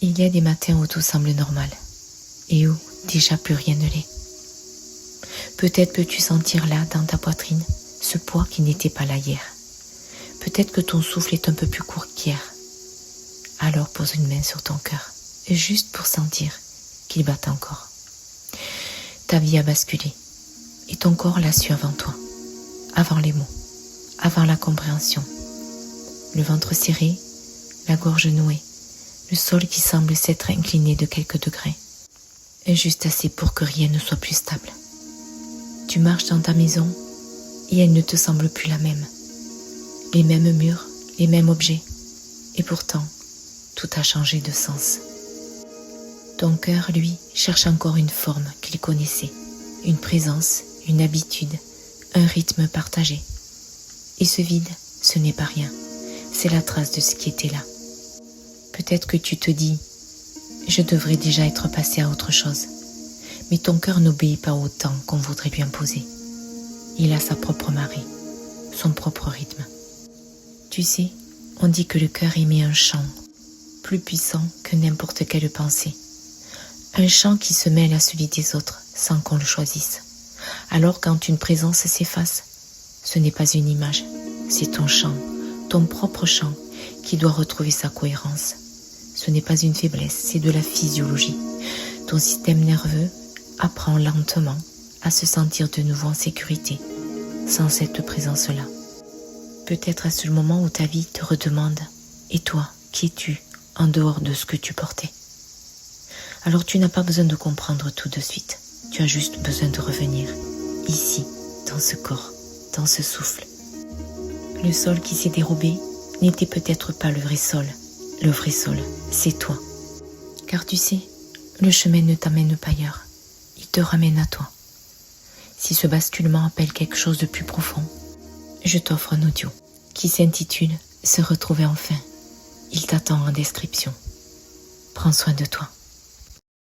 Il y a des matins où tout semble normal et où déjà plus rien ne l'est. Peut-être peux-tu sentir là, dans ta poitrine, ce poids qui n'était pas là hier. Peut-être que ton souffle est un peu plus court qu'hier. Alors pose une main sur ton cœur, juste pour sentir qu'il bat encore. Ta vie a basculé et ton corps l'a su avant toi, avant les mots, avant la compréhension. Le ventre serré, la gorge nouée, le sol qui semble s'être incliné de quelques degrés, et juste assez pour que rien ne soit plus stable. Tu marches dans ta maison et elle ne te semble plus la même. Les mêmes murs, les mêmes objets, et pourtant, tout a changé de sens. Ton cœur, lui, cherche encore une forme qu'il connaissait, une présence, une habitude, un rythme partagé. Et ce vide, ce n'est pas rien, c'est la trace de ce qui était là. Peut-être que tu te dis, je devrais déjà être passé à autre chose. Mais ton cœur n'obéit pas au temps qu'on voudrait lui imposer. Il a sa propre marée, son propre rythme. Tu sais, on dit que le cœur émet un chant, plus puissant que n'importe quelle pensée. Un chant qui se mêle à celui des autres sans qu'on le choisisse. Alors quand une présence s'efface, ce n'est pas une image, c'est ton chant, ton propre chant qui doit retrouver sa cohérence. Ce n'est pas une faiblesse, c'est de la physiologie. Ton système nerveux apprend lentement à se sentir de nouveau en sécurité, sans cette présence-là. Peut-être est-ce le moment où ta vie te redemande « Et toi, qui es-tu en dehors de ce que tu portais ?» Alors tu n'as pas besoin de comprendre tout de suite. Tu as juste besoin de revenir, ici, dans ce corps, dans ce souffle. Le sol qui s'est dérobé n'était peut-être pas le vrai sol. Le vrai sol, c'est toi. Car tu sais, le chemin ne t'amène pas ailleurs. Il te ramène à toi. Si ce basculement appelle quelque chose de plus profond, je t'offre un audio qui s'intitule « Se retrouver enfin ». Il t'attend en description. Prends soin de toi.